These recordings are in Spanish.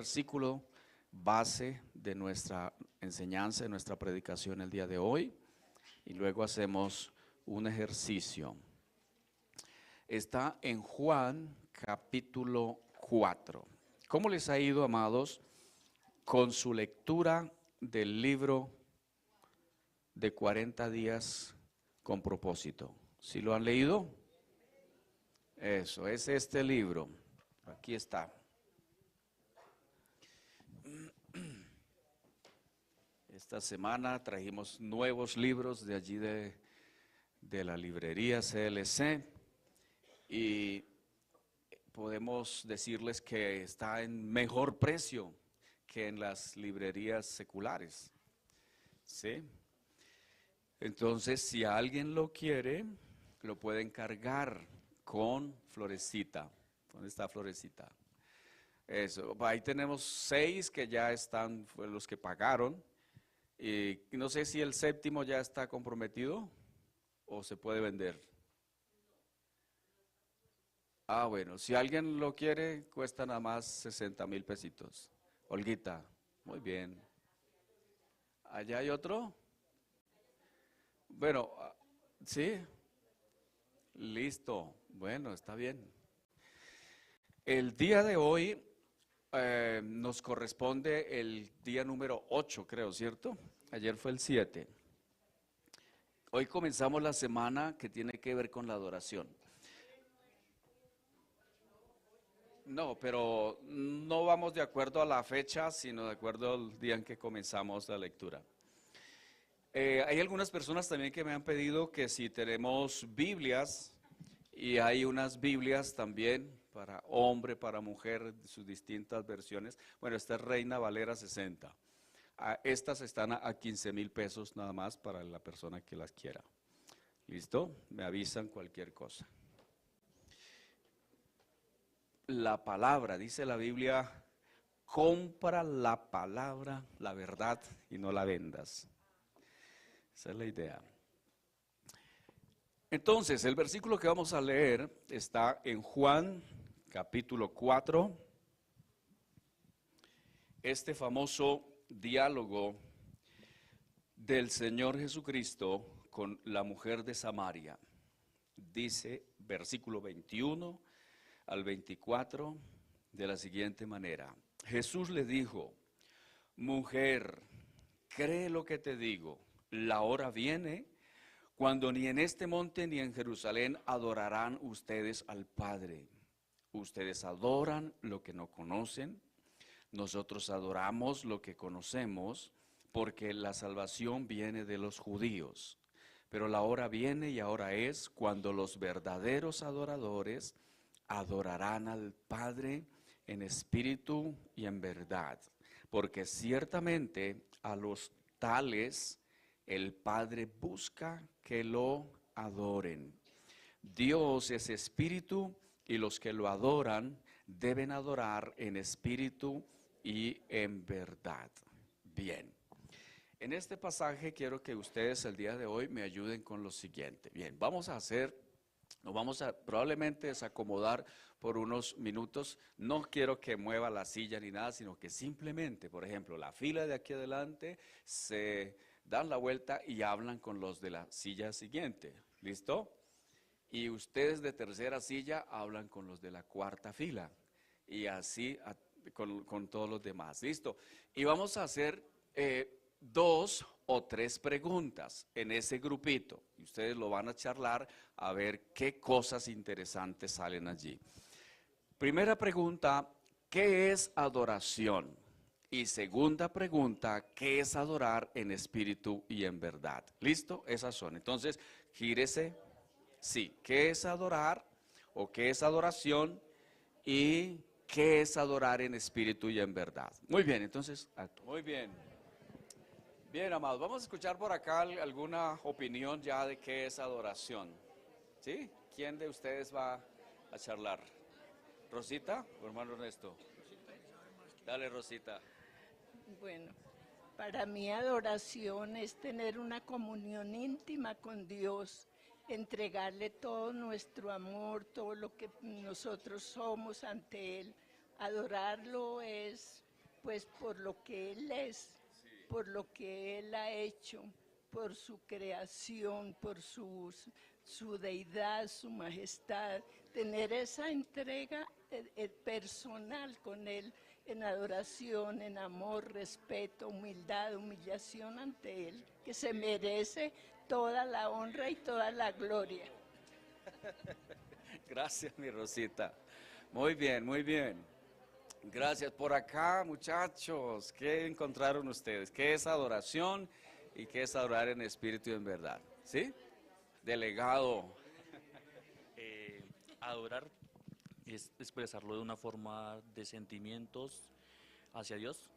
versículo base de nuestra enseñanza, de nuestra predicación el día de hoy, y luego hacemos un ejercicio. Está en Juan capítulo 4. ¿Cómo les ha ido, amados, con su lectura del libro de 40 días con propósito? ¿Sí lo han leído? Eso, es este libro. Aquí está. Esta semana trajimos nuevos libros de allí de la librería CLC y podemos decirles que está en mejor precio que en las librerías seculares. ¿Sí? Entonces, si alguien lo quiere, lo puede encargar con Florecita. ¿Dónde está Florecita? Eso, ahí tenemos 6 que ya están, fueron los que pagaron. Y no sé si el séptimo ya está comprometido o se puede vender. Ah, bueno, si alguien lo quiere, cuesta nada más 60,000 pesitos. Olguita, muy bien. ¿Allá hay otro? Bueno, sí, listo. Bueno, está bien. El día de hoy nos corresponde el día número 8, creo, ¿cierto? Ayer fue el 7. Hoy comenzamos la semana que tiene que ver con la adoración. No, pero no vamos de acuerdo a la fecha, sino de acuerdo al día en que comenzamos la lectura. Hay algunas personas también que me han pedido que si tenemos Biblias, y hay unas Biblias también para hombre, para mujer, sus distintas versiones. Bueno, esta es Reina Valera 60. Estas están a 15,000 pesos nada más para la persona que las quiera. ¿Listo? Me avisan cualquier cosa. La palabra, dice la Biblia, compra la palabra, la verdad, y no la vendas. Esa es la idea. Entonces, el versículo que vamos a leer está en Juan capítulo 4. Este famoso diálogo del Señor Jesucristo con la mujer de Samaria. Dice versículo 21 al 24 de la siguiente manera. Jesús le dijo: mujer, cree lo que te digo, la hora viene cuando ni en este monte ni en Jerusalén adorarán ustedes al Padre. Ustedes adoran lo que no conocen, nosotros adoramos lo que conocemos, porque la salvación viene de los judíos. Pero la hora viene y ahora es cuando los verdaderos adoradores adorarán al Padre en espíritu y en verdad, porque ciertamente a los tales el Padre busca que lo adoren. Dios es espíritu y los que lo adoran deben adorar en espíritu y en verdad. Bien. En este pasaje quiero que ustedes el día de hoy me ayuden con lo siguiente. Bien, nos vamos a probablemente desacomodar por unos minutos. No quiero que mueva la silla ni nada, sino que simplemente, por ejemplo, la fila de aquí adelante se dan la vuelta y hablan con los de la silla siguiente. ¿Listo? Y ustedes de tercera silla hablan con los de la cuarta fila. Y así con todos los demás. ¿Listo? Y vamos a hacer 2 o 3 preguntas en ese grupito. Y ustedes lo van a charlar a ver qué cosas interesantes salen allí. Primera pregunta, ¿qué es adoración? Y segunda pregunta, ¿qué es adorar en espíritu y en verdad? ¿Listo? Esas son. Entonces, gírese. Sí, ¿qué es adorar o qué es adoración y qué es adorar en espíritu y en verdad? Muy bien, entonces, muy bien. Bien, amados, vamos a escuchar por acá alguna opinión ya de qué es adoración. ¿Sí? ¿Quién de ustedes va a charlar? ¿Rosita o hermano Ernesto? Dale, Rosita. Bueno, para mí adoración es tener una comunión íntima con Dios, entregarle todo nuestro amor, todo lo que nosotros somos ante Él. Adorarlo es pues por lo que Él es, por lo que Él ha hecho, por su creación, por su deidad, su majestad, tener esa entrega personal con Él, en adoración, en amor, respeto, humildad, humillación ante Él, que se merece toda la honra y toda la gloria. Gracias, mi Rosita. Muy bien, muy bien. Gracias por acá, muchachos. ¿Qué encontraron ustedes? ¿Qué es adoración y qué es adorar en espíritu y en verdad? ¿Sí? Delegado. Adorar es expresarlo de una forma de sentimientos hacia Dios,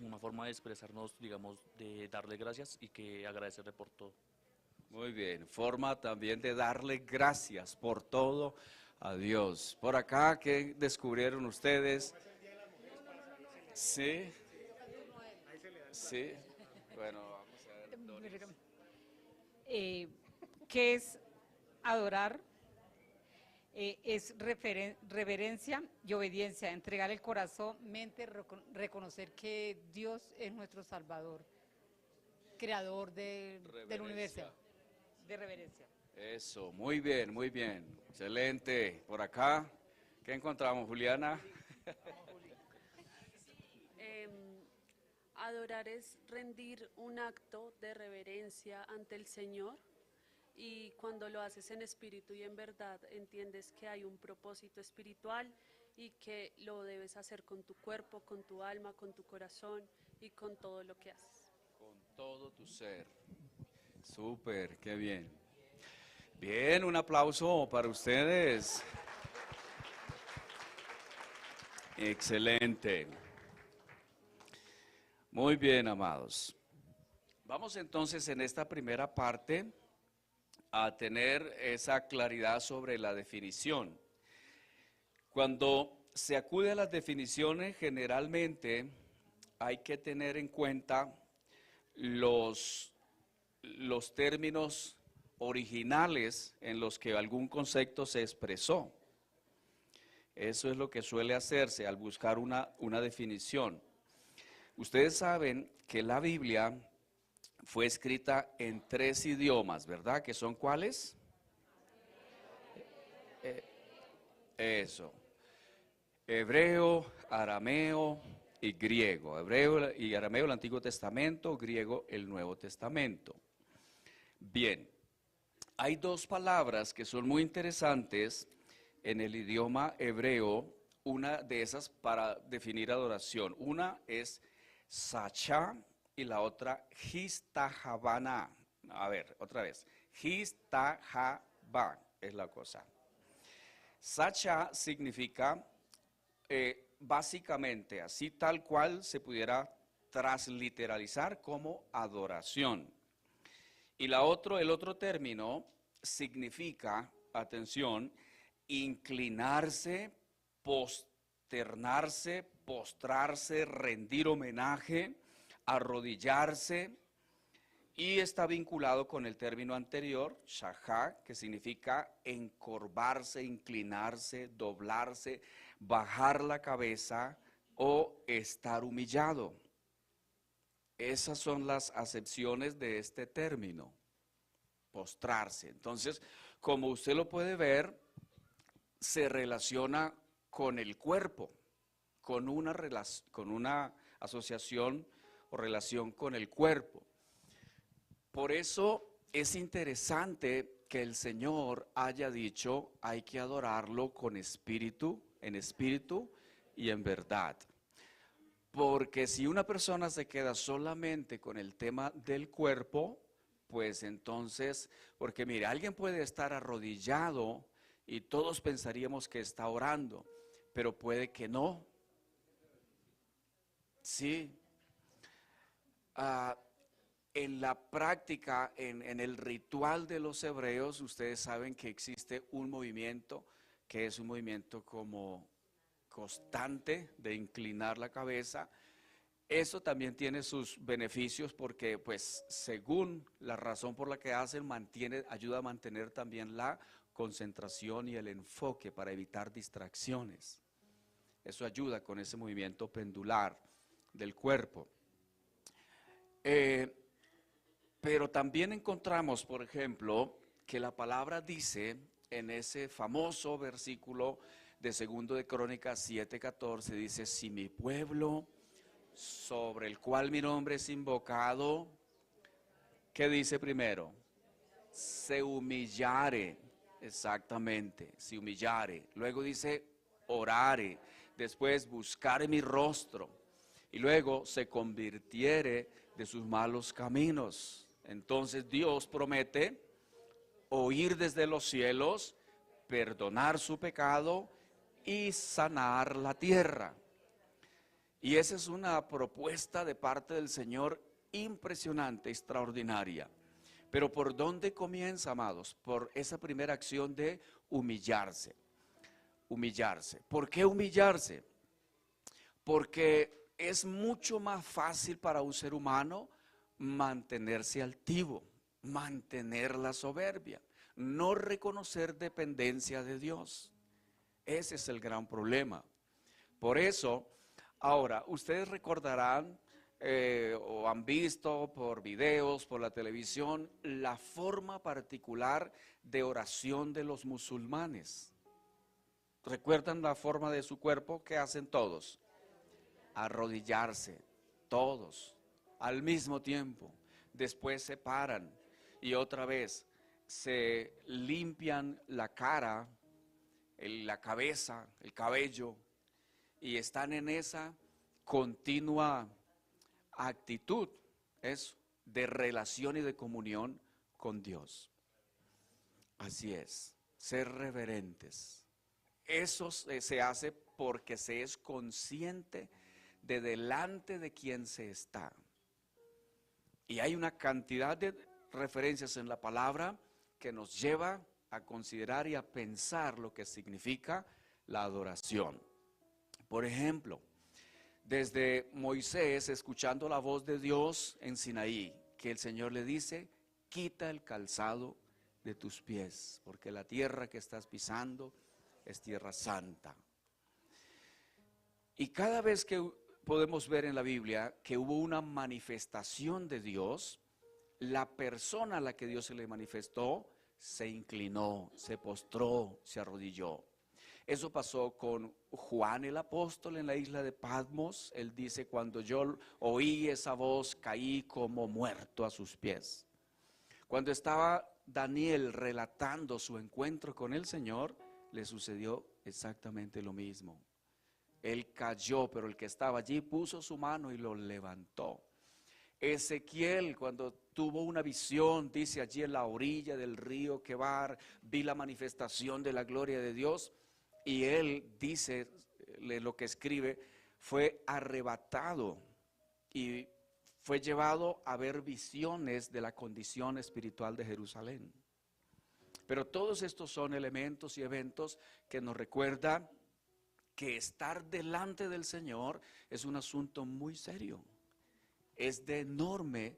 una forma de expresarnos, digamos, de darle gracias y que agradecerle por todo. Muy bien. Forma también de darle gracias por todo a Dios. Por acá, ¿qué descubrieron ustedes? Sí. Sí. Bueno, vamos a ver, Doris. Eh, ¿Qué es adorar? Es reverencia y obediencia, entregar el corazón, mente, reconocer que Dios es nuestro Salvador, creador del universo, de reverencia. Eso, muy bien, muy bien. Excelente. Por acá, ¿qué encontramos, Juliana? Adorar es rendir un acto de reverencia ante el Señor, y cuando lo haces en espíritu y en verdad entiendes que hay un propósito espiritual y que lo debes hacer con tu cuerpo, con tu alma, con tu corazón y con todo lo que haces. Con todo tu ser. Súper, qué bien. Bien, un aplauso para ustedes. Excelente. Muy bien, amados. Vamos entonces en esta primera parte a tener esa claridad sobre la definición. Cuando se acude a las definiciones, generalmente hay que tener en cuenta los términos originales en los que algún concepto se expresó. Eso es lo que suele hacerse al buscar una definición. Ustedes saben que la Biblia fue escrita en 3 idiomas, ¿verdad? ¿Que son cuáles? Eso. Hebreo, arameo y griego. Hebreo y arameo el Antiguo Testamento, griego el Nuevo Testamento. Bien, hay 2 palabras que son muy interesantes en el idioma hebreo, una de esas para definir adoración. Una es Sachá y la otra Histahabana. A ver, otra vez. Histahabá es la cosa. Sachá significa, básicamente, así tal cual se pudiera transliteralizar como adoración. Y el otro término significa, atención, inclinarse, posternarse, postrarse, rendir homenaje, arrodillarse, y está vinculado con el término anterior, shahá, que significa encorvarse, inclinarse, doblarse, bajar la cabeza o estar humillado. Esas son las acepciones de este término, postrarse. Entonces, como usted lo puede ver, se relaciona con el cuerpo, con una asociación o relación con el cuerpo. Por eso es interesante que el Señor haya dicho, hay que adorarlo con espíritu, en espíritu y en verdad. Porque si una persona se queda solamente con el tema del cuerpo, pues entonces, porque mire, alguien puede estar arrodillado y todos pensaríamos que está orando, pero puede que no. Sí. En la práctica, en el ritual de los hebreos, ustedes saben que existe un movimiento que es un movimiento como constante de inclinar la cabeza. Eso también tiene sus beneficios porque, pues, según la razón por la que hacen, ayuda a mantener también la concentración y el enfoque para evitar distracciones. Eso ayuda con ese movimiento pendular. del cuerpo. Pero también encontramos, por ejemplo, que la palabra dice en ese famoso versículo de 2 de Crónicas 7:14, dice: si mi pueblo, sobre el cual mi nombre es invocado, ¿qué dice primero? Se humillare, exactamente, se humillare. Luego dice orare, después buscare mi rostro, y luego se convirtiere de sus malos caminos. Entonces Dios promete oír desde los cielos, perdonar su pecado y sanar la tierra. Y esa es una propuesta de parte del Señor impresionante, extraordinaria. Pero ¿por dónde comienza, amados? Por esa primera acción de humillarse. Humillarse. ¿Por qué humillarse? Porque es mucho más fácil para un ser humano mantenerse altivo, mantener la soberbia, no reconocer dependencia de Dios. Ese es el gran problema. Por eso, ahora, ustedes recordarán o han visto por videos, por la televisión, la forma particular de oración de los musulmanes. ¿Recuerdan la forma de su cuerpo que hacen todos? Arrodillarse, todos, al mismo tiempo. Después se paran y otra vez se limpian la cara, la cabeza, el cabello, y están en esa continua actitud, eso, de relación y de comunión con Dios. Así es, ser reverentes. Eso se hace porque se es consciente de delante de quien se está. Y hay una cantidad de referencias en la palabra que nos lleva a considerar y a pensar lo que significa la adoración. Por ejemplo, desde Moisés, escuchando la voz de Dios en Sinaí, que el Señor le dice: quita el calzado de tus pies, porque la tierra que estás pisando es tierra santa. Y cada vez que podemos ver en la Biblia que hubo una manifestación de Dios, la persona a la que Dios se le manifestó se inclinó, se postró, se arrodilló. Eso pasó con Juan el apóstol en la isla de Patmos. Él dice: cuando yo oí esa voz, caí como muerto a sus pies. Cuando estaba Daniel relatando su encuentro con el Señor, le sucedió exactamente lo mismo. Él cayó, pero el que estaba allí puso su mano y lo levantó. Ezequiel, cuando tuvo una visión, dice allí en la orilla del río Quebar, vi la manifestación de la gloria de Dios. Y él dice, lo que escribe, fue arrebatado y fue llevado a ver visiones de la condición espiritual de Jerusalén. Pero todos estos son elementos y eventos que nos recuerdan que estar delante del Señor es un asunto muy serio. Es de enorme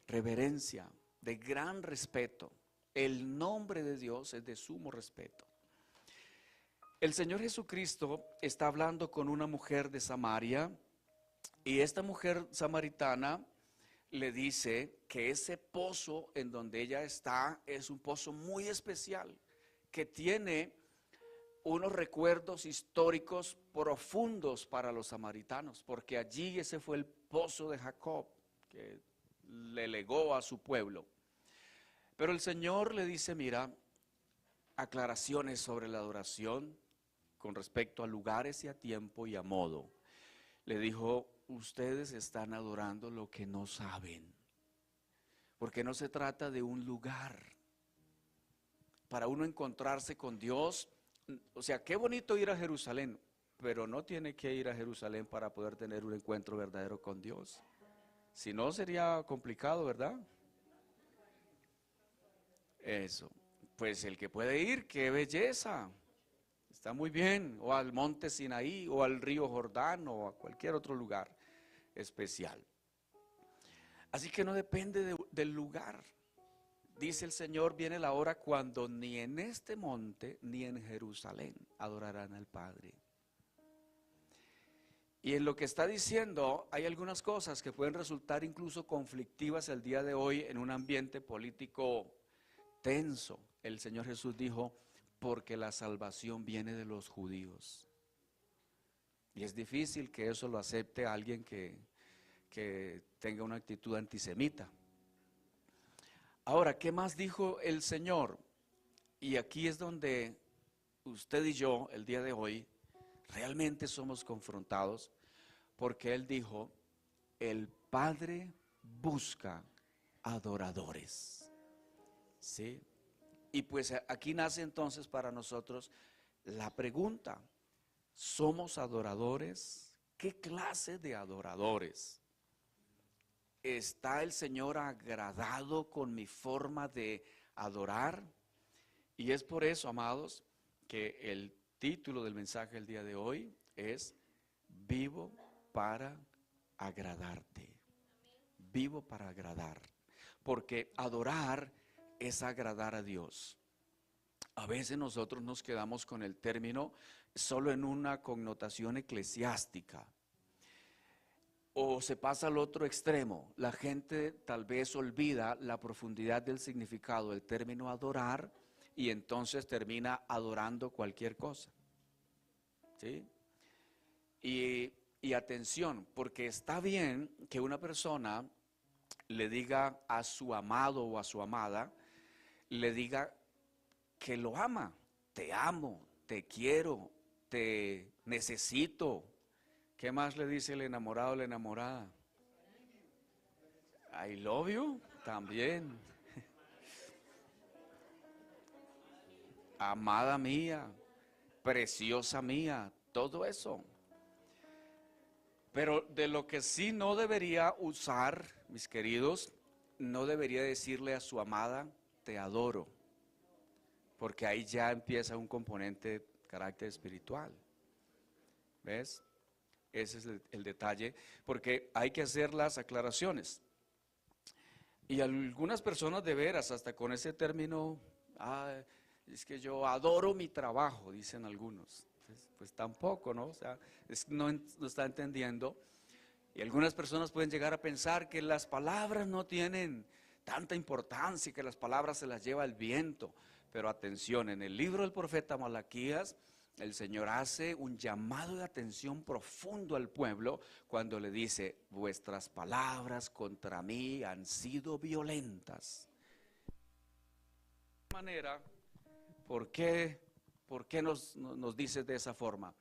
reverencia, de gran respeto. El nombre de Dios es de sumo respeto. El Señor Jesucristo está hablando con una mujer de Samaria, y esta mujer samaritana le dice que ese pozo en donde ella está es un pozo muy especial, que tiene unos recuerdos históricos profundos para los samaritanos, porque allí ese fue el pozo de Jacob que le legó a su pueblo. Pero el Señor le dice: mira, aclaraciones sobre la adoración con respecto a lugares y a tiempo y a modo. Le dijo: ustedes están adorando lo que no saben, porque no se trata de un lugar. Para uno encontrarse con Dios, o sea, qué bonito ir a Jerusalén, pero no tiene que ir a Jerusalén para poder tener un encuentro verdadero con Dios. Si no, sería complicado, ¿verdad? Eso. Pues el que puede ir, qué belleza. Está muy bien. O al monte Sinaí, o al río Jordán, o a cualquier otro lugar especial. Así que no depende del lugar. Dice el Señor: viene la hora cuando ni en este monte ni en Jerusalén adorarán al Padre. Y en lo que está diciendo hay algunas cosas que pueden resultar incluso conflictivas el día de hoy en un ambiente político tenso. El Señor Jesús dijo, porque la salvación viene de los judíos. Y es difícil que eso lo acepte alguien que tenga una actitud antisemita. Ahora, ¿qué más dijo el Señor? Y aquí es donde usted y yo, el día de hoy, realmente somos confrontados, porque Él dijo, el Padre busca adoradores. ¿Sí? Y pues aquí nace entonces para nosotros la pregunta, ¿somos adoradores? ¿Qué clase de adoradores? ¿Está el Señor agradado con mi forma de adorar? Y es por eso, amados, que el título del mensaje del día de hoy es Vivo para agradarte. Vivo para agradar. Porque adorar es agradar a Dios. A veces nosotros nos quedamos con el término solo en una connotación eclesiástica. O se pasa al otro extremo. La gente tal vez olvida la profundidad del significado del término adorar y entonces termina adorando cualquier cosa. ¿Sí? Y atención, porque está bien que una persona le diga a su amado o a su amada, le diga que lo ama. Te amo, te quiero, te necesito. ¿Qué más le dice el enamorado o la enamorada? I love you, también. Amada mía, preciosa mía, todo eso. Pero de lo que sí no debería usar, mis queridos, no debería decirle a su amada, te adoro. Porque ahí ya empieza un componente de carácter espiritual. ¿Ves? Ese es el detalle, porque hay que hacer las aclaraciones. Y algunas personas de veras, hasta con ese término, es que yo adoro mi trabajo, dicen algunos. Pues tampoco, ¿no? O sea, no está entendiendo. Y algunas personas pueden llegar a pensar que las palabras no tienen tanta importancia y que las palabras se las lleva el viento. Pero atención, en el libro del profeta Malaquías, el Señor hace un llamado de atención profundo al pueblo cuando le dice, vuestras palabras contra mí han sido violentas. De manera, ¿por qué nos dice de esa forma?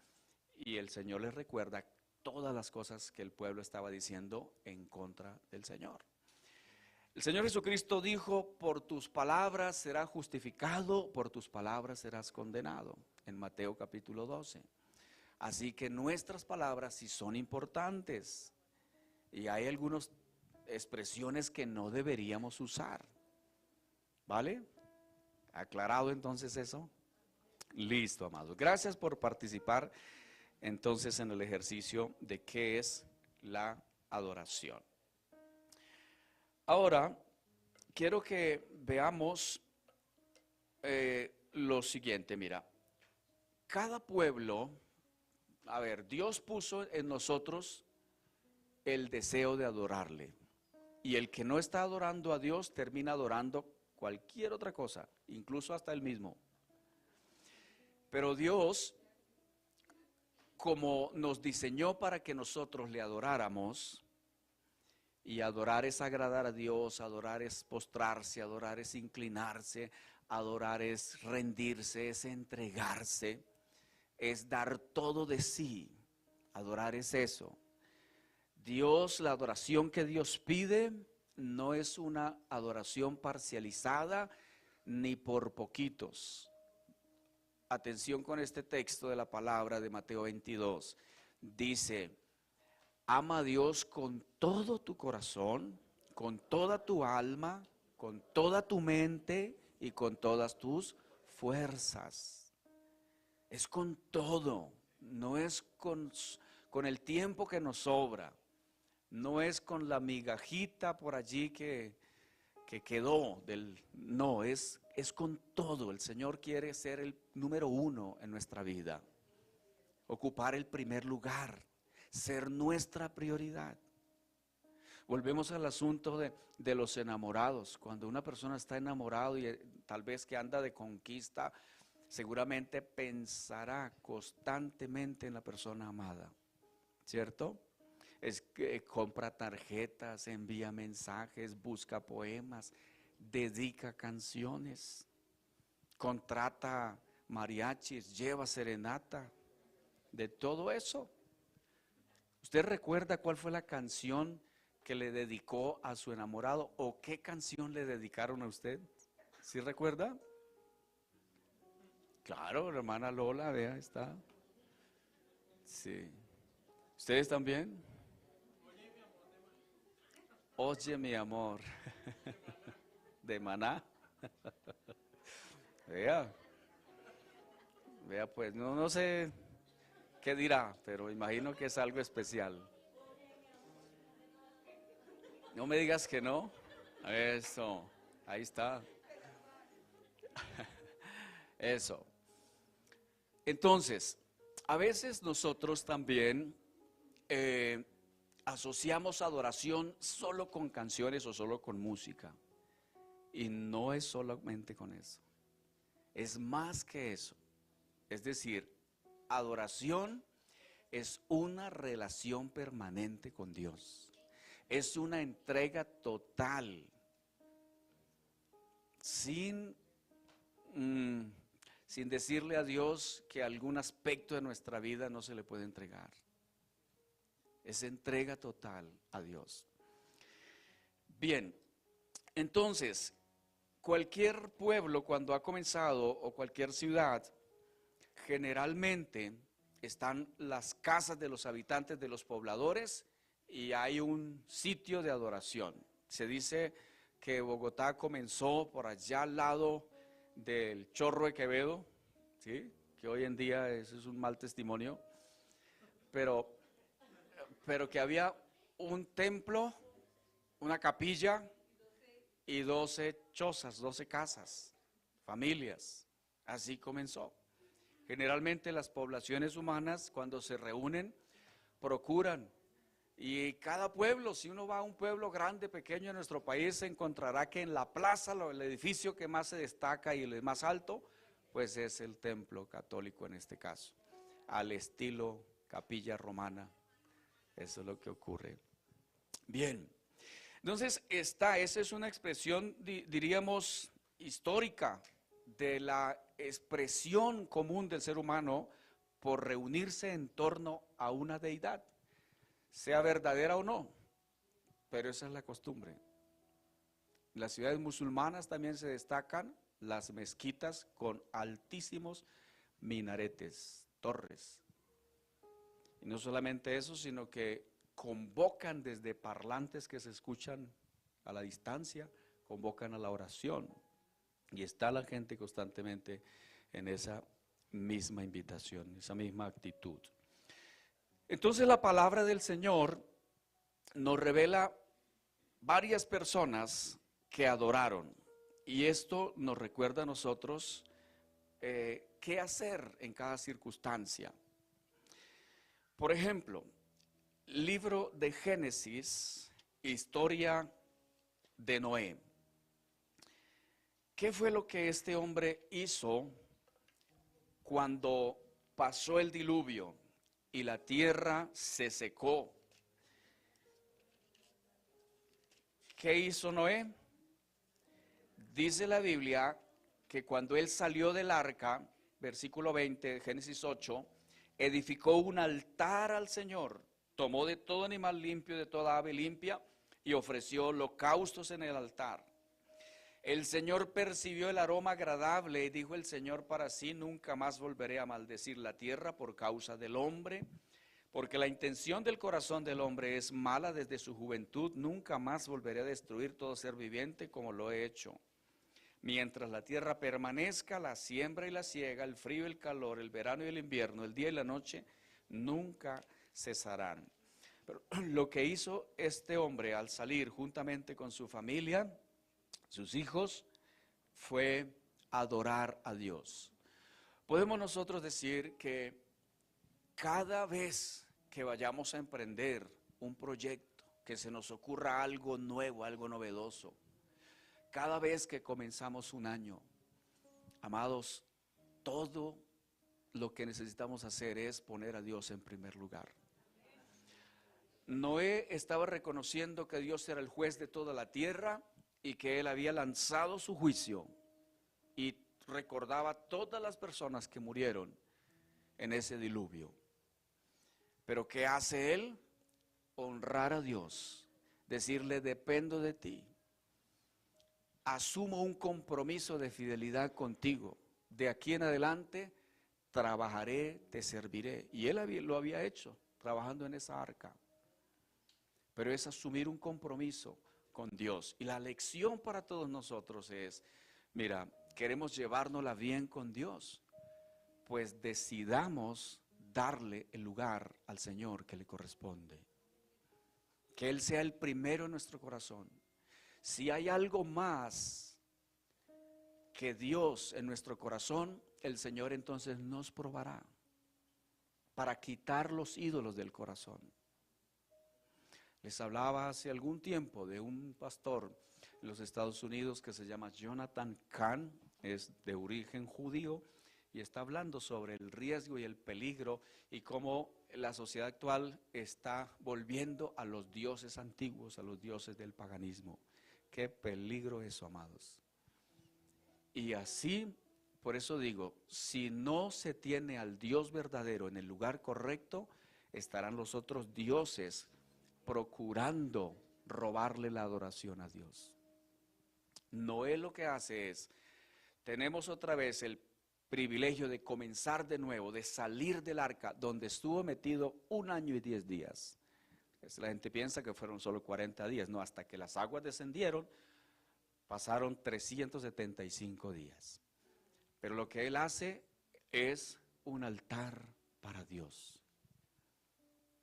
Y el Señor les recuerda todas las cosas que el pueblo estaba diciendo en contra del Señor. El Señor Jesucristo dijo, por tus palabras serás justificado, por tus palabras serás condenado, en Mateo capítulo 12. Así que nuestras palabras sí son importantes y hay algunas expresiones que no deberíamos usar. ¿Vale? ¿Aclarado entonces eso? Listo, amados. Gracias por participar entonces en el ejercicio de qué es la adoración. Ahora, quiero que veamos lo siguiente, mira, cada pueblo, Dios puso en nosotros el deseo de adorarle, y el que no está adorando a Dios termina adorando cualquier otra cosa, incluso hasta él mismo. Pero Dios, como nos diseñó para que nosotros le adoráramos, y adorar es agradar a Dios, adorar es postrarse, adorar es inclinarse, adorar es rendirse, es entregarse, es dar todo de sí. Adorar es eso. Dios, la adoración que Dios pide no es una adoración parcializada ni por poquitos. Atención con este texto de la palabra de Mateo 22. Dice, ama a Dios con todo tu corazón, con toda tu alma, con toda tu mente y con todas tus fuerzas. Es con todo, no es con el tiempo que nos sobra, no es con la migajita por allí que quedó, no, es con todo. El Señor quiere ser el número uno en nuestra vida, ocupar el primer lugar. ser nuestra prioridad. Volvemos al asunto de los enamorados. Cuando una persona está enamorado y tal vez que anda de conquista, seguramente pensará constantemente en la persona amada, ¿cierto? Es que compra tarjetas, envía mensajes, busca poemas, dedica canciones, contrata mariachis, lleva serenata, de todo eso. ¿Usted recuerda cuál fue la canción que le dedicó a su enamorado o qué canción le dedicaron a usted? ¿Sí recuerda? Claro, hermana Lola, vea, está. Sí. ¿Ustedes también? Oye, mi amor, de Maná. Vea, pues, no sé qué dirá, pero imagino que es algo especial. No me digas que no. Eso, ahí está. Eso. Entonces, a veces nosotros también asociamos adoración solo con canciones o solo con música. Y no es solamente con eso. Es más que eso. Es decir, adoración es una relación permanente con Dios. Es una entrega total, sin decirle a Dios que algún aspecto de nuestra vida no se le puede entregar. Es entrega total a Dios. Bien, entonces, cualquier pueblo cuando ha comenzado o cualquier ciudad, generalmente están las casas de los habitantes, de los pobladores, y hay un sitio de adoración. Se dice que Bogotá comenzó por allá al lado del Chorro de Quevedo, ¿sí? Que hoy en día eso es un mal testimonio, pero que había un templo, una capilla y 12 chozas, 12 casas, familias. Así comenzó. Generalmente las poblaciones humanas cuando se reúnen procuran, y cada pueblo, si uno va a un pueblo grande, pequeño en nuestro país, se encontrará que en la plaza, el edificio que más se destaca y el más alto, pues es el templo católico en este caso, al estilo capilla romana. Eso es lo que ocurre. Bien, entonces esa es una expresión, diríamos, histórica de la expresión común del ser humano por reunirse en torno a una deidad, sea verdadera o no, pero esa es la costumbre. En las ciudades musulmanas también se destacan las mezquitas con altísimos minaretes, torres. Y no solamente eso, sino que convocan desde parlantes que se escuchan a la distancia, convocan a la oración. Y está la gente constantemente en esa misma invitación, esa misma actitud. Entonces la palabra del Señor nos revela varias personas que adoraron. Y esto nos recuerda a nosotros qué hacer en cada circunstancia. Por ejemplo, libro de Génesis, historia de Noé. ¿Qué fue lo que este hombre hizo cuando pasó el diluvio y la tierra se secó? ¿Qué hizo Noé? Dice la Biblia que cuando él salió del arca, versículo 20 de Génesis 8, edificó un altar al Señor, tomó de todo animal limpio, de toda ave limpia, y ofreció holocaustos en el altar. El Señor percibió el aroma agradable y dijo el Señor para sí: nunca más volveré a maldecir la tierra por causa del hombre, porque la intención del corazón del hombre es mala desde su juventud. Nunca más volveré a destruir todo ser viviente como lo he hecho. Mientras la tierra permanezca, la siembra y la siega, el frío y el calor, el verano y el invierno, el día y la noche, nunca cesarán. Pero lo que hizo este hombre al salir juntamente con su familia, sus hijos, fue adorar a Dios. Podemos nosotros decir que cada vez que vayamos a emprender un proyecto, que se nos ocurra algo nuevo, algo novedoso. Cada vez que comenzamos un año, amados, todo lo que necesitamos hacer es poner a Dios en primer lugar. Noé estaba reconociendo que Dios era el juez de toda la tierra y que Él había lanzado su juicio, y recordaba todas las personas que murieron en ese diluvio. Pero ¿qué hace él? Honrar a Dios, decirle: dependo de ti, asumo un compromiso de fidelidad contigo, de aquí en adelante trabajaré, te serviré. Y él lo había hecho, trabajando en esa arca. Pero es asumir un compromiso con Dios. Y la lección para todos nosotros es: mira, queremos llevárnosla bien con Dios, pues decidamos darle el lugar al Señor que le corresponde. Que Él sea el primero en nuestro corazón. Si hay algo más que Dios en nuestro corazón, el Señor entonces nos probará para quitar los ídolos del corazón. Les hablaba hace algún tiempo de un pastor en los Estados Unidos que se llama Jonathan Cahn, es de origen judío, y está hablando sobre el riesgo y el peligro y cómo la sociedad actual está volviendo a los dioses antiguos, a los dioses del paganismo. Qué peligro eso, amados. Y así, por eso digo, si no se tiene al Dios verdadero en el lugar correcto, estarán los otros dioses procurando robarle la adoración a Dios. Noé lo que hace es, tenemos otra vez el privilegio de comenzar de nuevo, de salir del arca donde estuvo metido 1 año y 10 días. La gente piensa que fueron solo 40 días, no, hasta que las aguas descendieron, pasaron 375 días. Pero lo que él hace es un altar para Dios.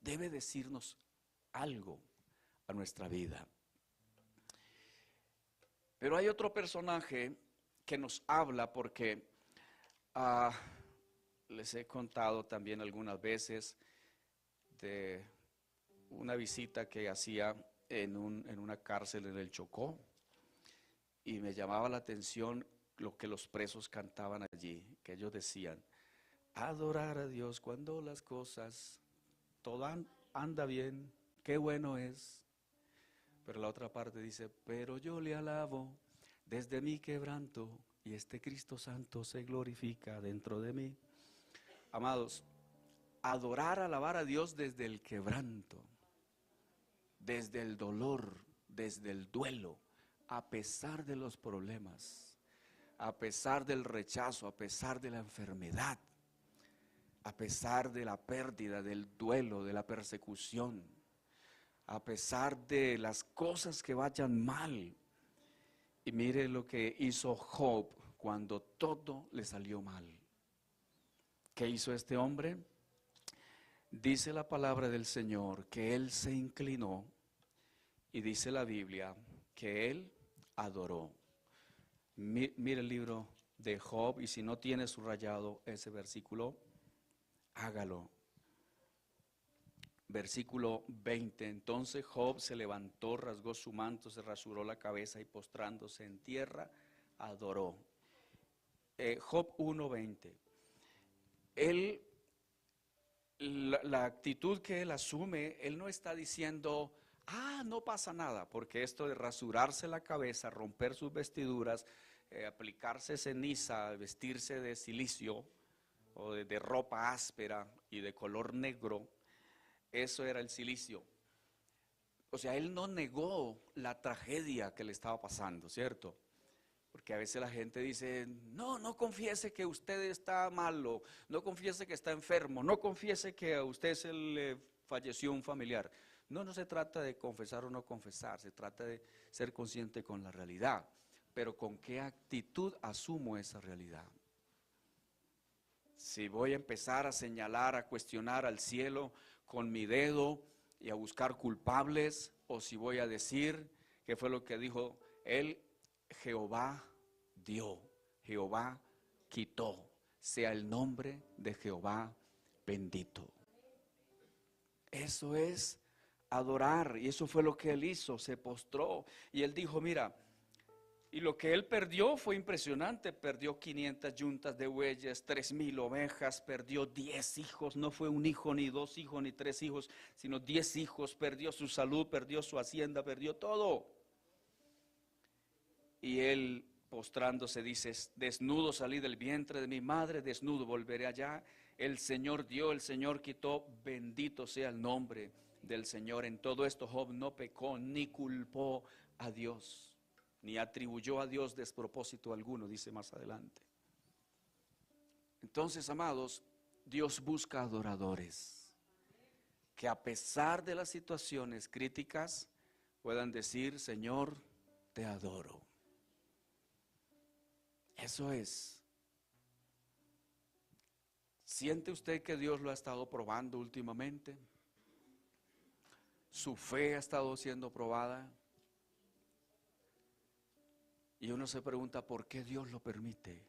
Debe decirnos algo a nuestra vida. Pero hay otro personaje que nos habla porque les he contado también algunas veces de una visita que hacía en una cárcel en el Chocó, y me llamaba la atención lo que los presos cantaban allí, que ellos decían: adorar a Dios cuando las cosas todo anda bien, qué bueno es. Pero la otra parte dice: pero yo le alabo desde mi quebranto, y este Cristo Santo se glorifica dentro de mí. Amados, adorar, alabar a Dios desde el quebranto, desde el dolor, desde el duelo, a pesar de los problemas, a pesar del rechazo, a pesar de la enfermedad, a pesar de la pérdida, del duelo, de la persecución, a pesar de las cosas que vayan mal. Y mire lo que hizo Job cuando todo le salió mal. ¿Qué hizo este hombre? Dice la palabra del Señor que él se inclinó, y dice la Biblia que él adoró. Mire el libro de Job, y si no tiene subrayado ese versículo, hágalo. Versículo 20, entonces Job se levantó, rasgó su manto, se rasuró la cabeza y postrándose en tierra, adoró. Job 1:20. Él, la actitud que él asume, él no está diciendo: no pasa nada, porque esto de rasurarse la cabeza, romper sus vestiduras, aplicarse ceniza, vestirse de silicio o de ropa áspera y de color negro, eso era el silicio. O sea, él no negó la tragedia que le estaba pasando, ¿cierto? Porque a veces la gente dice: no confiese que usted está malo, no confiese que está enfermo, no confiese que a usted se le falleció un familiar. No se trata de confesar o no confesar, se trata de ser consciente con la realidad, pero con qué actitud asumo esa realidad. Si voy a empezar a señalar, a cuestionar al cielo con mi dedo y a buscar culpables, o si voy a decir, que fue lo que dijo él: Jehová dio, Jehová quitó, sea el nombre de Jehová bendito. Eso es adorar. Y eso fue lo que él hizo, se postró. Y él dijo, mira, y lo que él perdió fue impresionante. Perdió 500 yuntas de bueyes, 3,000 ovejas, perdió 10 hijos. No fue un hijo, ni 2 hijos, ni 3 hijos, sino 10 hijos. Perdió su salud, perdió su hacienda, perdió todo. Y él, postrándose, dice, desnudo salí del vientre de mi madre, desnudo volveré allá. El Señor dio, el Señor quitó, bendito sea el nombre del Señor. En todo esto Job no pecó ni culpó a Dios, ni atribuyó a Dios despropósito alguno, dice más adelante. Entonces, amados, Dios busca adoradores que a pesar de las situaciones críticas puedan decir, Señor, te adoro. Eso es. ¿Siente usted que Dios lo ha estado probando últimamente? ¿Su fe ha estado siendo probada? Y uno se pregunta, ¿por qué Dios lo permite?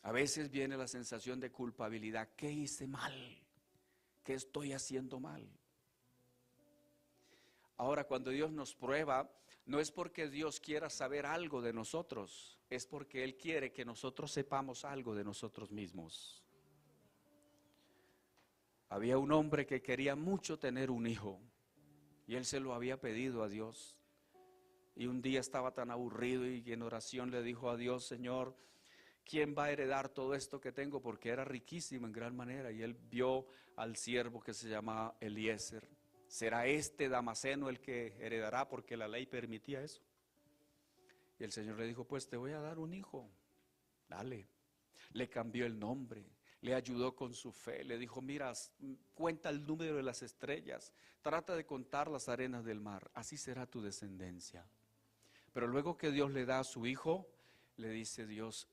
A veces viene la sensación de culpabilidad. ¿Qué hice mal? ¿Qué estoy haciendo mal? Ahora, cuando Dios nos prueba, no es porque Dios quiera saber algo de nosotros, es porque Él quiere que nosotros sepamos algo de nosotros mismos. Había un hombre que quería mucho tener un hijo y él se lo había pedido a Dios. Y un día estaba tan aburrido y en oración le dijo a Dios, Señor, ¿quién va a heredar todo esto que tengo? Porque era riquísimo en gran manera. Y él vio al siervo que se llamaba Eliezer. ¿Será este Damaseno el que heredará? Porque la ley permitía eso. Y el Señor le dijo, pues te voy a dar un hijo. Dale. Le cambió el nombre. Le ayudó con su fe. Le dijo, mira, cuenta el número de las estrellas. Trata de contar las arenas del mar. Así será tu descendencia. Pero luego que Dios le da a su hijo, le dice Dios,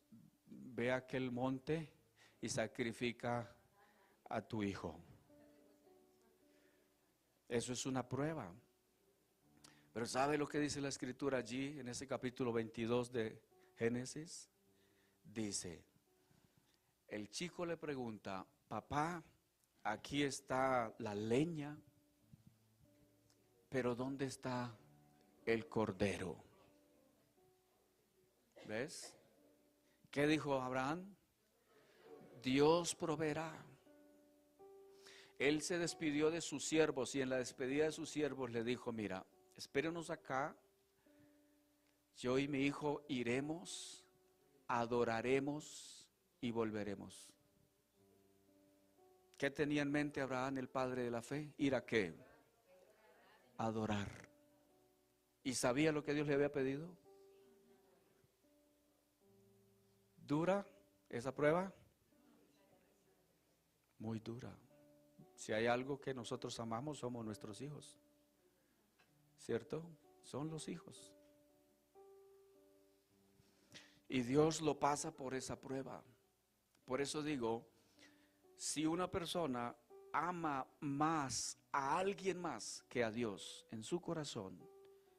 ve a aquel monte y sacrifica a tu hijo. Eso es una prueba. Pero ¿sabe lo que dice la escritura allí en ese capítulo 22 de Génesis? Dice, el chico le pregunta, papá, aquí está la leña, pero ¿dónde está el cordero? ¿Ves? ¿Qué dijo Abraham? Dios proveerá. Él se despidió de sus siervos y en la despedida de sus siervos le dijo, mira, espérenos acá, yo y mi hijo iremos, adoraremos y volveremos. ¿Qué tenía en mente Abraham, el padre de la fe? ¿Ir a qué? Adorar. ¿Y sabía lo que Dios le había pedido? ¿Dura esa prueba? Muy dura. Si hay algo que nosotros amamos, somos nuestros hijos. ¿Cierto? Son los hijos. Y Dios lo pasa por esa prueba. Por eso digo, si una persona ama más a alguien más que a Dios en su corazón,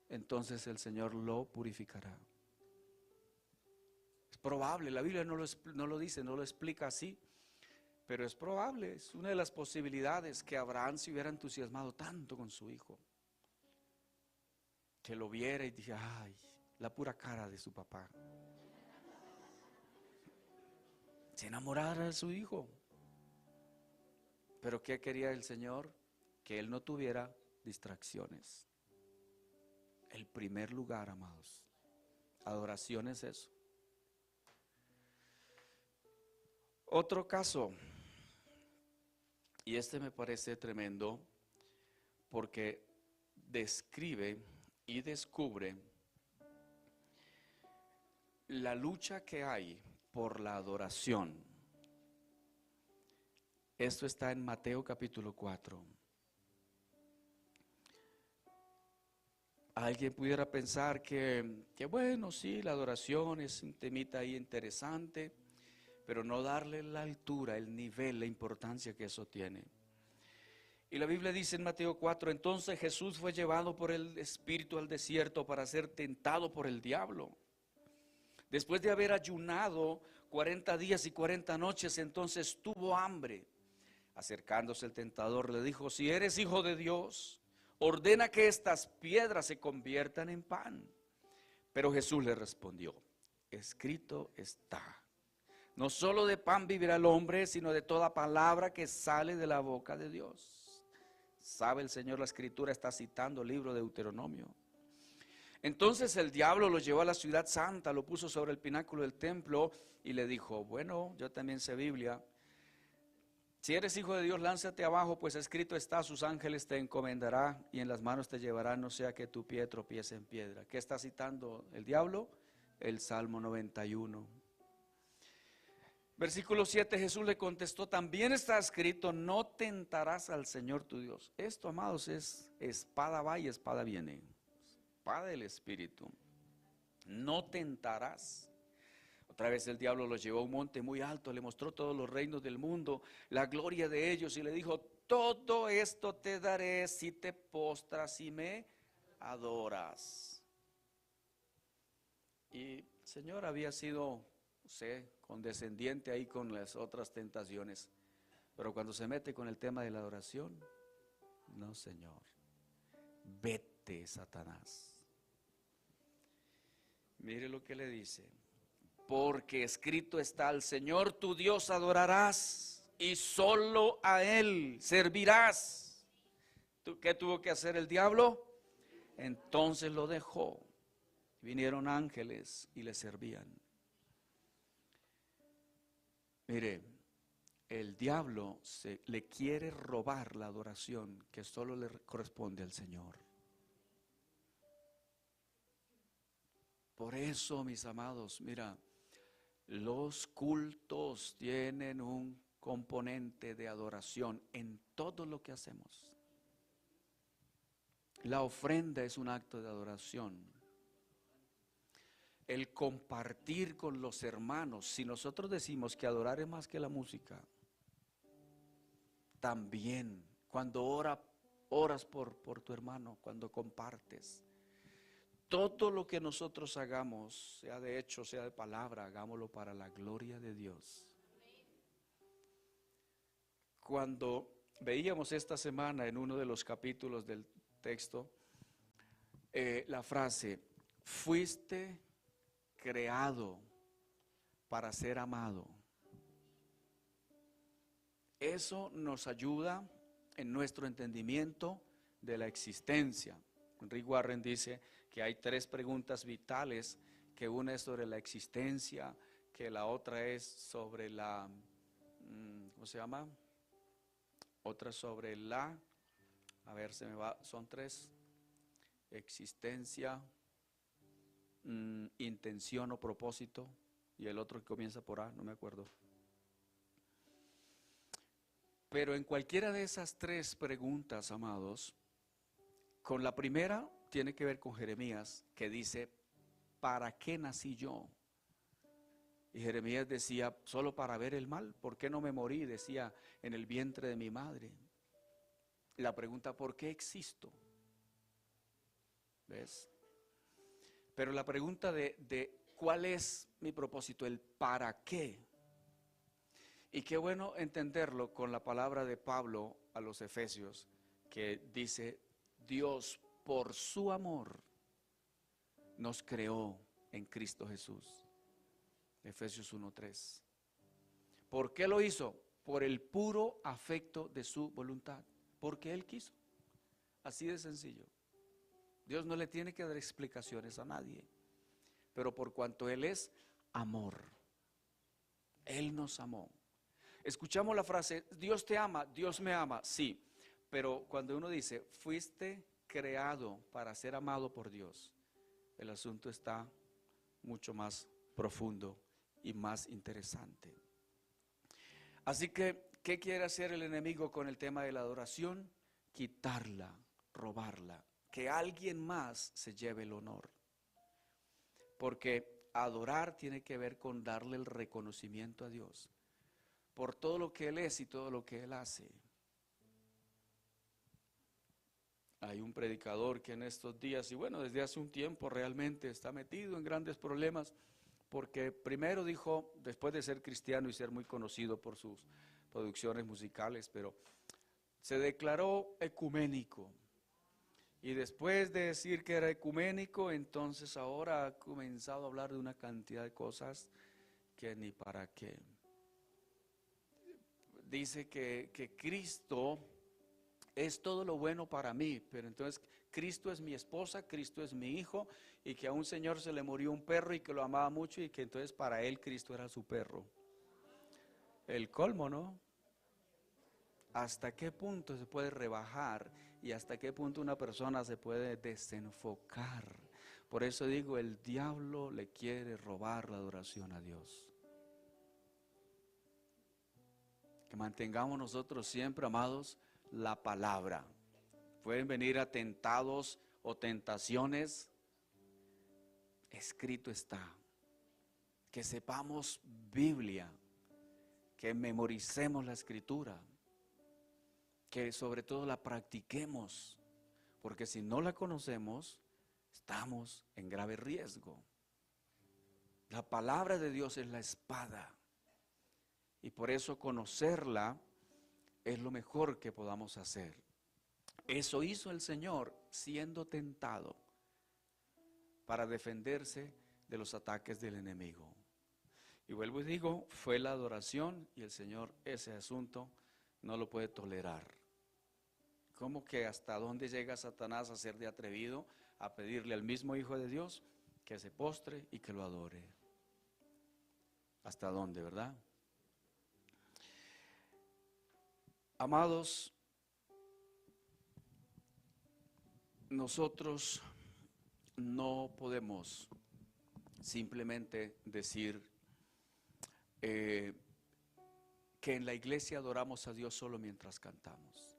entonces el Señor lo purificará. Es probable, la Biblia no lo dice, no lo explica así, pero es probable, es una de las posibilidades que Abraham se hubiera entusiasmado tanto con su hijo, que lo viera y dijera, ay, la pura cara de su papá. Se enamorara de su hijo. Pero ¿qué quería el Señor? Que él no tuviera distracciones. El primer lugar, amados, adoración es eso. Otro caso, y este me parece tremendo porque describe y descubre la lucha que hay por la adoración. Esto está en Mateo capítulo 4. Alguien pudiera pensar que bueno, sí, la adoración es un temita ahí interesante, pero no darle la altura, el nivel, la importancia que eso tiene. Y la Biblia dice en Mateo 4, entonces Jesús fue llevado por el Espíritu al desierto para ser tentado por el diablo. Después de haber ayunado 40 días y 40 noches, entonces tuvo hambre. Acercándose el tentador le dijo: si eres hijo de Dios, ordena que estas piedras se conviertan en pan. Pero Jesús le respondió: escrito está, no solo de pan vivirá el hombre, sino de toda palabra que sale de la boca de Dios. ¿Sabe el Señor? La Escritura está citando el libro de Deuteronomio. Entonces el diablo lo llevó a la ciudad santa, lo puso sobre el pináculo del templo y le dijo: bueno, yo también sé Biblia. Si eres hijo de Dios, lánzate abajo, pues escrito está: sus ángeles te encomendará y en las manos te llevarán, no sea que tu pie tropiece en piedra. ¿Qué está citando el diablo? El Salmo 91. Versículo 7, Jesús le contestó: también está escrito: no tentarás al Señor tu Dios. Esto, amados, es espada va y espada viene. Espada del Espíritu. No tentarás. Otra vez el diablo lo llevó a un monte muy alto, le mostró todos los reinos del mundo, la gloria de ellos, y le dijo: todo esto te daré si te postras y me adoras. Y el Señor había sido, no sé, condescendiente ahí con las otras tentaciones, pero cuando se mete con el tema de la adoración, no, Señor, vete, Satanás. Mire lo que le dice: porque escrito está: al Señor tu Dios adorarás y solo a Él servirás. ¿Qué tuvo que hacer el diablo? Entonces lo dejó. Vinieron ángeles y le servían. Mire, el diablo le quiere robar la adoración que solo le corresponde al Señor. Por eso, mis amados, mira, los cultos tienen un componente de adoración en todo lo que hacemos. La ofrenda es un acto de adoración. El compartir con los hermanos. Si nosotros decimos que adorar es más que la música, también cuando oras por tu hermano, cuando compartes. Todo lo que nosotros hagamos, sea de hecho, sea de palabra, hagámoslo para la gloria de Dios. Cuando veíamos esta semana en uno de los capítulos del texto, la frase: fuiste creado para ser amado. Eso nos ayuda en nuestro entendimiento de la existencia. Rick Warren dice que hay 3 preguntas vitales, que una es sobre la existencia, que la otra es sobre la, ¿cómo se llama? Otra sobre la, a ver, se me va, son 3: existencia, intención o propósito, y el otro que comienza por A, no me acuerdo. Pero en cualquiera de esas 3 preguntas, amados, con la primera tiene que ver con Jeremías, que dice: ¿para qué nací yo? Y Jeremías decía: solo para ver el mal. ¿Por qué no me morí? Decía: en el vientre de mi madre. La pregunta: ¿por qué existo? ¿Ves? Pero la pregunta de ¿cuál es mi propósito? El ¿para qué? Y qué bueno entenderlo con la palabra de Pablo a los Efesios, que dice: Dios, por su amor, nos creó en Cristo Jesús. Efesios 1:3. ¿Por qué lo hizo? Por el puro afecto de su voluntad. Porque Él quiso. Así de sencillo. Dios no le tiene que dar explicaciones a nadie. Pero por cuanto Él es amor, Él nos amó. Escuchamos la frase: Dios te ama, Dios me ama. Sí, pero cuando uno dice fuiste creado para ser amado por Dios, el asunto está mucho más profundo y más interesante. Así que, ¿qué quiere hacer el enemigo con el tema de la adoración? Quitarla, robarla, que alguien más se lleve el honor. Porque adorar tiene que ver con darle el reconocimiento a Dios por todo lo que Él es y todo lo que Él hace. Hay un predicador que en estos días, y bueno, desde hace un tiempo realmente está metido en grandes problemas, porque primero dijo, después de ser cristiano y ser muy conocido por producciones musicales, pero se declaró ecuménico. Y después de decir que era ecuménico, entonces ahora ha comenzado a hablar de una cantidad de cosas que ni para qué. Dice que Cristo es todo lo bueno para mí, pero entonces Cristo es mi esposa, Cristo es mi hijo, y que a un señor se le murió un perro y que lo amaba mucho y que entonces para él Cristo era su perro. El colmo, ¿no? ¿Hasta qué punto se puede rebajar y hasta qué punto una persona se puede desenfocar? Por eso digo, el diablo le quiere robar la adoración a Dios. Que mantengamos nosotros siempre, amados, la palabra. Pueden venir atentados o tentaciones, escrito está. Que sepamos Biblia, que memoricemos la escritura, que sobre todo la practiquemos, porque si no la conocemos, estamos en grave riesgo. La palabra de Dios es la espada, y por eso conocerla es lo mejor que podamos hacer. Eso hizo el Señor siendo tentado para defenderse de los ataques del enemigo. Y vuelvo y digo, fue la adoración, y el Señor ese asunto no lo puede tolerar. ¿Cómo que hasta dónde llega Satanás a ser de atrevido a pedirle al mismo Hijo de Dios que se postre y que lo adore? ¿Hasta dónde, verdad? Amados, nosotros no podemos simplemente decir que en la iglesia adoramos a Dios solo mientras cantamos.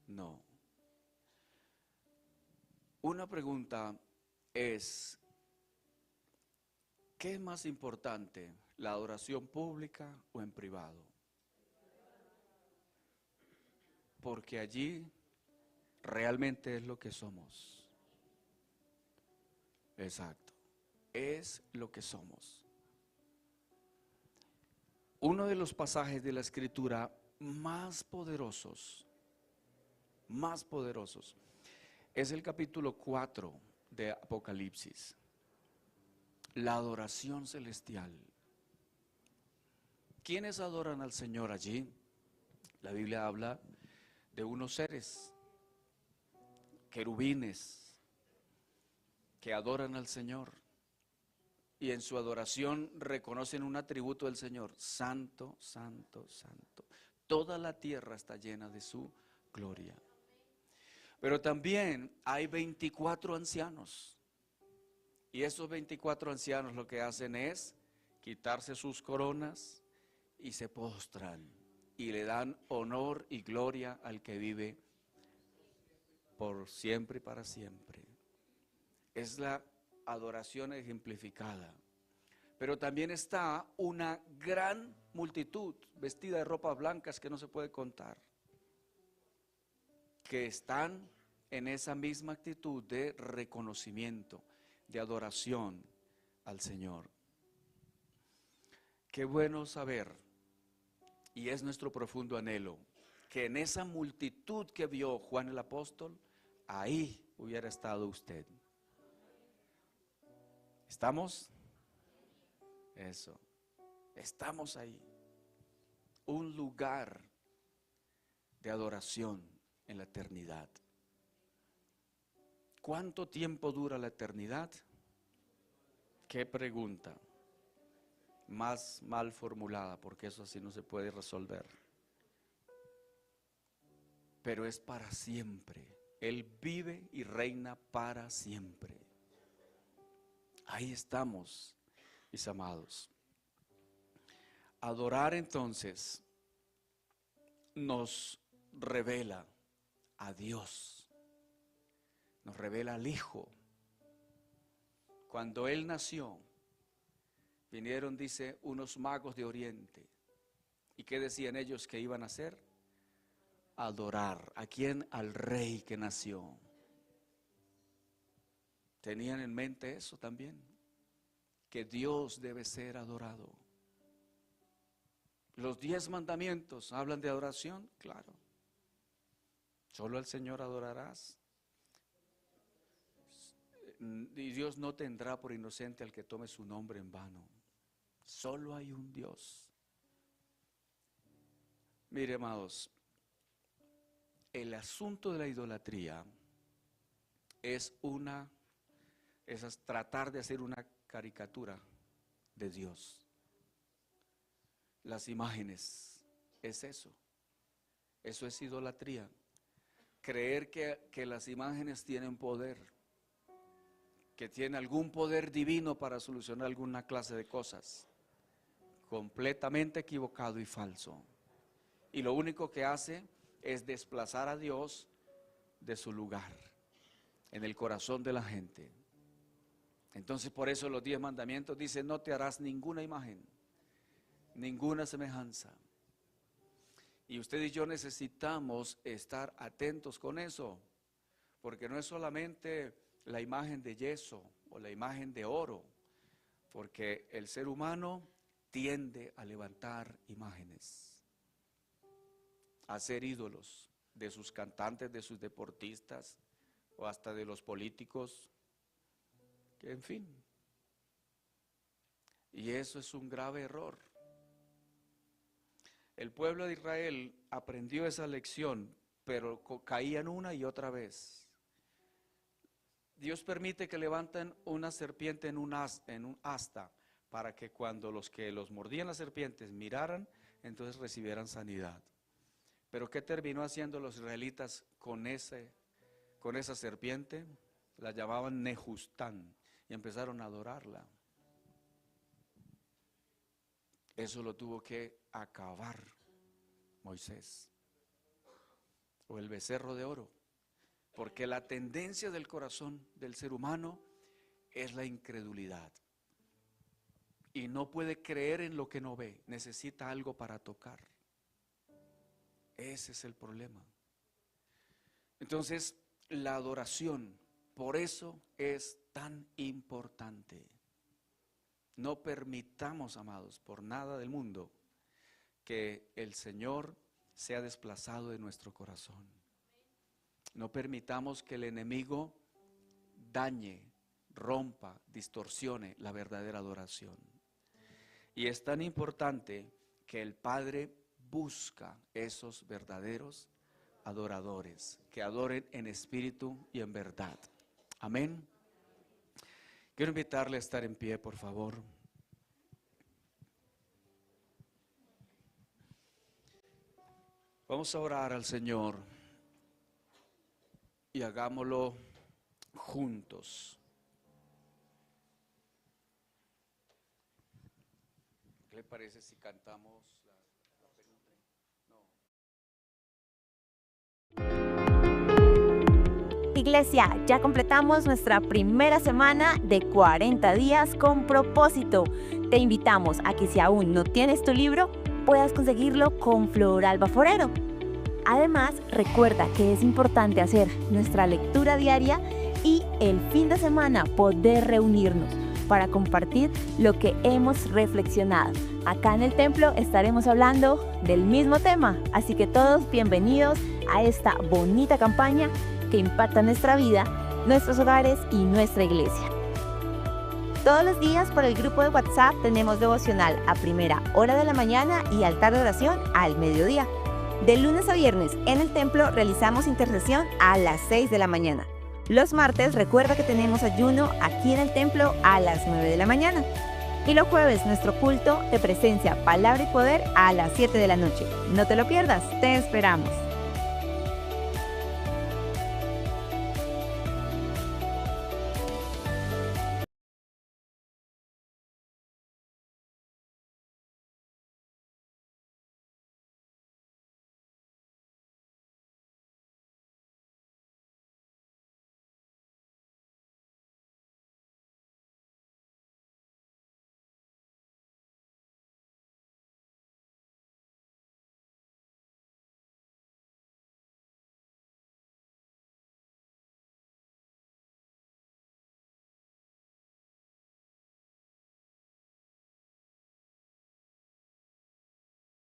No. Una pregunta es, ¿qué es más importante, la adoración pública o en privado? Porque allí realmente es lo que somos. Exacto, es lo que somos. Uno de los pasajes de la Escritura más poderosos, es el capítulo 4 de Apocalipsis, la adoración celestial. ¿Quiénes adoran al Señor allí? La Biblia habla de unos seres, querubines, que adoran al Señor, y en su adoración reconocen un atributo del Señor: santo, santo, santo. Toda la tierra está llena de su gloria. Pero también hay 24 ancianos, y esos 24 ancianos lo que hacen es quitarse sus coronas y se postran y le dan honor y gloria al que vive por siempre y para siempre. Es la adoración ejemplificada. Pero también está una gran multitud vestida de ropas blancas que no se puede contar, que están en esa misma actitud de reconocimiento, de adoración al Señor. Qué bueno saber, y es nuestro profundo anhelo, que en esa multitud que vio Juan el apóstol, ahí hubiera estado usted. ¿Estamos? Eso, estamos ahí. Un lugar de adoración en la eternidad. ¿Cuánto tiempo dura la eternidad? ¿Qué pregunta? Más mal formulada, porque eso así no se puede resolver. Pero es para siempre. Él vive y reina para siempre. Ahí estamos, mis amados. Adorar entonces nos revela a Dios, nos revela al Hijo. Cuando Él nació, vinieron, dice, unos magos de Oriente. ¿Y qué decían ellos que iban a hacer? Adorar. ¿A quién? Al Rey que nació. ¿Tenían en mente eso también? Que Dios debe ser adorado. Los 10 mandamientos hablan de adoración, claro. Solo al Señor adorarás. Y Dios no tendrá por inocente al que tome su nombre en vano. Solo hay un Dios. Mire, amados, el asunto de la idolatría es tratar de hacer una caricatura de Dios. Las imágenes, es eso. Eso es idolatría. Creer que las imágenes tienen poder, que tienen algún poder divino para solucionar alguna clase de cosas. Completamente equivocado y falso. Y lo único que hace es desplazar a Dios de su lugar en el corazón de la gente. Entonces, por eso los 10 mandamientos dicen: no te harás ninguna imagen, ninguna semejanza. Y usted y yo necesitamos estar atentos con eso, porque no es solamente la imagen de yeso o la imagen de oro, porque el ser humano tiende a levantar imágenes, a ser ídolos de sus cantantes, de sus deportistas o hasta de los políticos, que en fin. Y eso es un grave error. El pueblo de Israel aprendió esa lección, pero caían una y otra vez. Dios permite que levanten una serpiente en un asta, para que cuando los que los mordían las serpientes miraran, entonces recibieran sanidad. Pero ¿qué terminó haciendo los israelitas con esa serpiente? La llamaban Nehustán y empezaron a adorarla. Eso lo tuvo que acabar Moisés, o el becerro de oro, porque la tendencia del corazón del ser humano es la incredulidad. Y no puede creer en lo que no ve, necesita algo para tocar. Ese es el problema. Entonces, la adoración, por eso es tan importante. No permitamos, amados, por nada del mundo, que el Señor sea desplazado de nuestro corazón. No permitamos que el enemigo dañe, rompa, distorsione la verdadera adoración. Y es tan importante que el Padre busca esos verdaderos adoradores, que adoren en espíritu y en verdad. Amén. Quiero invitarle a estar en pie, por favor. Vamos a orar al Señor y hagámoslo juntos. ¿Qué le parece si cantamos la penúltima? No. Iglesia, ya completamos nuestra primera semana de 40 días con propósito. Te invitamos a que si aún no tienes tu libro, puedas conseguirlo con Floralba Forero. Además, recuerda que es importante hacer nuestra lectura diaria y el fin de semana poder reunirnos para compartir lo que hemos reflexionado. Acá en el templo estaremos hablando del mismo tema, así que todos bienvenidos a esta bonita campaña que impacta nuestra vida, nuestros hogares y nuestra iglesia. Todos los días por el grupo de WhatsApp tenemos devocional a primera hora de la mañana y altar de oración al mediodía. De lunes a viernes en el templo realizamos intercesión a las 6 de la mañana. Los martes recuerda que tenemos ayuno aquí en el templo a las 9 de la mañana. Y los jueves nuestro culto de presencia, palabra y poder a las 7 de la noche. No te lo pierdas, te esperamos.